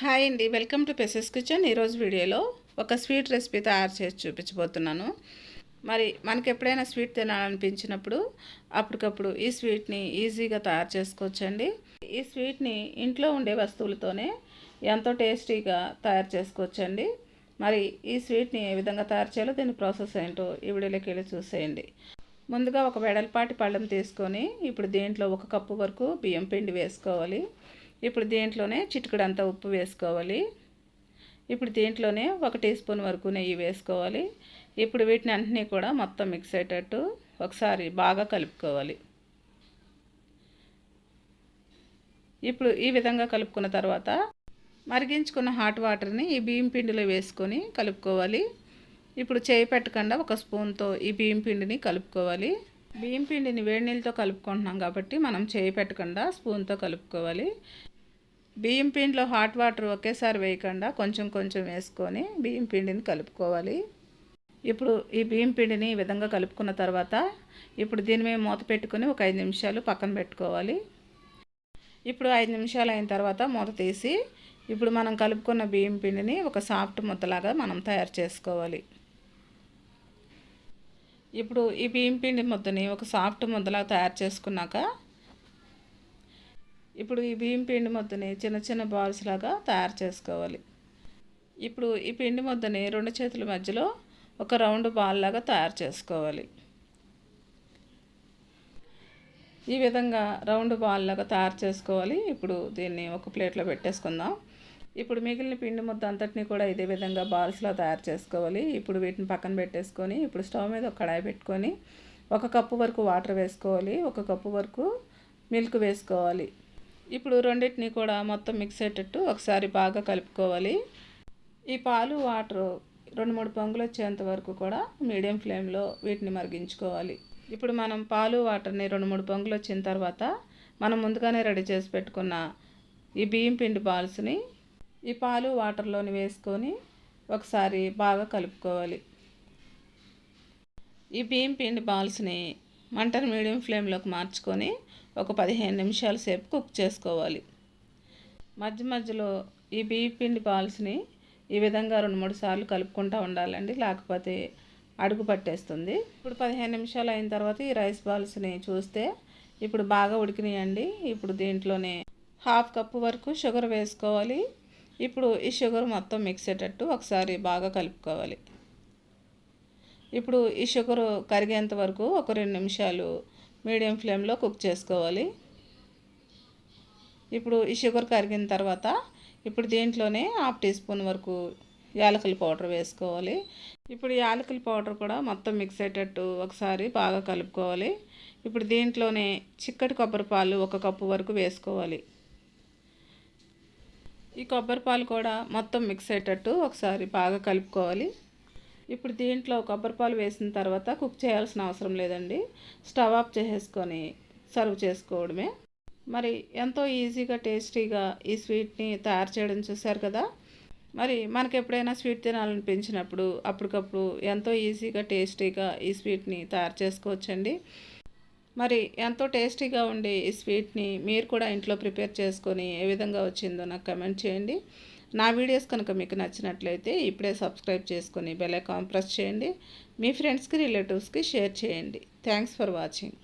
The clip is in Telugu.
హాయ్ అండి, వెల్కమ్ టు పెసెస్ కిచెన్. ఈరోజు వీడియోలో ఒక స్వీట్ రెసిపీ తయారు చేసి చూపించబోతున్నాను. మరి మనకి ఎప్పుడైనా స్వీట్ తినాలనిపించినప్పుడు అప్పటికప్పుడు ఈ స్వీట్ని ఈజీగా తయారు చేసుకోవచ్చండి. ఈ స్వీట్ని ఇంట్లో ఉండే వస్తువులతోనే ఎంతో టేస్టీగా తయారు చేసుకోవచ్చండి. మరి ఈ స్వీట్ని ఏ విధంగా తయారు చేయాలో దీని ప్రాసెస్ ఏంటో ఈ వీడియోలోకి వెళ్ళి చూసేయండి. ముందుగా ఒక వెడల్పాటి పళ్ళెం తీసుకొని ఇప్పుడు దీంట్లో 1 కప్పు వరకు బియ్యం పిండి వేసుకోవాలి. ఇప్పుడు దీంట్లోనే చిటికెడంత ఉప్పు వేసుకోవాలి. ఇప్పుడు దీంట్లోనే 1 టీ స్పూన్ వరకు నెయ్యి వేసుకోవాలి. ఇప్పుడు వీటిని అన్నిటినీ కూడా మొత్తం మిక్స్ అయ్యేటట్టు ఒకసారి బాగా కలుపుకోవాలి. ఇప్పుడు ఈ విధంగా కలుపుకున్న తర్వాత మరిగించుకున్న హాట్ వాటర్ని ఈ బియ్యం పిండిలో వేసుకొని కలుపుకోవాలి. ఇప్పుడు చేయి పెట్టకుండా 1 స్పూన్తో ఈ బియ్యం పిండిని కలుపుకోవాలి. బియ్యం పిండిని వేడి నీళ్ళతో కలుపుకుంటున్నాం కాబట్టి మనం చేయి పెట్టకుండా స్పూన్తో కలుపుకోవాలి. బియ్యం పిండిలో హాట్ వాటర్ ఒకేసారి వేయకుండా కొంచెం కొంచెం వేసుకొని బియ్యం పిండిని కలుపుకోవాలి. ఇప్పుడు ఈ బియ్యం పిండిని ఈ విధంగా కలుపుకున్న తర్వాత ఇప్పుడు దీని మీద మూత పెట్టుకొని ఒక 5 నిమిషాలు పక్కన పెట్టుకోవాలి. ఇప్పుడు 5 నిమిషాలు అయిన తర్వాత మూత తీసి ఇప్పుడు మనం కలుపుకున్న బియ్యం పిండిని ఒక సాఫ్ట్ ముద్దలాగా మనం తయారు చేసుకోవాలి. ఇప్పుడు ఈ బియ్యం పిండి ముద్దని ఒక సాఫ్ట్ ముద్దలాగా తయారు చేసుకున్నాక ఇప్పుడు ఈ బియ్యం పిండి ముద్దని చిన్న చిన్న బాల్స్ లాగా తయారు చేసుకోవాలి. ఇప్పుడు ఈ పిండి ముద్దని 2 చేతుల మధ్యలో ఒక రౌండ్ బాల్ లాగా తయారు చేసుకోవాలి. ఈ విధంగా రౌండ్ బాల్ లాగా తయారు చేసుకోవాలి. ఇప్పుడు దీన్ని ఒక ప్లేట్లో పెట్టేసుకుందాం. ఇప్పుడు మిగిలిన పిండి ముద్ద అంతటిని కూడా ఇదే విధంగా బాల్స్లో తయారు చేసుకోవాలి. ఇప్పుడు వీటిని పక్కన పెట్టేసుకొని ఇప్పుడు స్టవ్ మీద ఒక కడాయి పెట్టుకొని 1 కప్పు వరకు వాటర్ వేసుకోవాలి. 1 కప్పు వరకు మిల్క్ వేసుకోవాలి. ఇప్పుడు రెండింటిని కూడా మొత్తం మిక్స్ అయ్యేటట్టు ఒకసారి బాగా కలుపుకోవాలి. ఈ పాలు వాటర్ 2-3 పొంగులు వచ్చేంత వరకు కూడా మీడియం ఫ్లేమ్లో వీటిని మరిగించుకోవాలి. ఇప్పుడు మనం పాలు వాటర్ని 2-3 పొంగులు వచ్చిన తర్వాత మనం ముందుగానే రెడీ చేసి పెట్టుకున్న ఈ బియ్యం పిండి బాల్స్ని ఈ పాలు వాటర్లోని వేసుకొని ఒకసారి బాగా కలుపుకోవాలి. ఈ బియ్యం పిండి బాల్స్ని మంటను మీడియం ఫ్లేమ్లోకి మార్చుకొని ఒక 15 నిమిషాల సేపు కుక్ చేసుకోవాలి. మధ్య మధ్యలో ఈ బియ్యం పిండి బాల్స్ని ఈ విధంగా 2-3 సార్లు కలుపుకుంటూ ఉండాలండి, లేకపోతే అడుగు పట్టేస్తుంది. ఇప్పుడు 15 నిమిషాలు అయిన తర్వాత ఈ రైస్ బాల్స్ని చూస్తే ఇప్పుడు బాగా ఉడికినాయండి. ఇప్పుడు దీంట్లోనే 1/2 కప్పు వరకు షుగర్ వేసుకోవాలి. ఇప్పుడు ఈ షుగర్ మొత్తం మిక్స్ అయ్యేటట్టు ఒకసారి బాగా కలుపుకోవాలి. ఇప్పుడు ఈ షుగర్ కరిగేంత వరకు ఒక 2 నిమిషాలు మీడియం ఫ్లేమ్లో కుక్ చేసుకోవాలి. ఇప్పుడు ఈ షుగర్ కరిగిన తర్వాత ఇప్పుడు దీంట్లోనే 1/2 టీ స్పూన్ వరకు యాలకుల పౌడర్ వేసుకోవాలి. ఇప్పుడు యాలకుల పౌడర్ కూడా మొత్తం మిక్స్ అయ్యేటట్టు ఒకసారి బాగా కలుపుకోవాలి. ఇప్పుడు దీంట్లోనే చిక్కటి కొబ్బరి పాలు 1 కప్పు వరకు వేసుకోవాలి. ఈ కొబ్బరి పాలు కూడా మొత్తం మిక్స్ అయ్యేటట్టు ఒకసారి బాగా కలుపుకోవాలి. ఇప్పుడు దీంట్లో కొబ్బరిపాలు వేసిన తర్వాత కుక్ చేయాల్సిన అవసరం లేదండి, స్టవ్ ఆఫ్ చేసేసుకొని సర్వ్ చేసుకోవడమే. మరి ఎంతో ఈజీగా టేస్టీగా ఈ స్వీట్ని తయారు చేయడం చూశారు కదా. మరి మనకు ఎప్పుడైనా స్వీట్ తినాలనిపించినప్పుడు అప్పటికప్పుడు ఎంతో ఈజీగా టేస్టీగా ఈ స్వీట్ని తయారు చేసుకోవచ్చండి. మరి ఎంతో టేస్టీగా ఉండే ఈ స్వీట్ని మీరు కూడా ఇంట్లో ప్రిపేర్ చేసుకొని ఏ విధంగా వచ్చిందో నాకు కమెంట్ చేయండి. నా వీడియోస్ కనుక మీకు నచ్చినట్లయితే ఇప్పుడే సబ్స్క్రైబ్ చేసుకొని బెల్ ఐకాన్ ప్రెస్ చేయండి. మీ ఫ్రెండ్స్కి రిలేటివ్స్కి షేర్ చేయండి. Thanks for watching.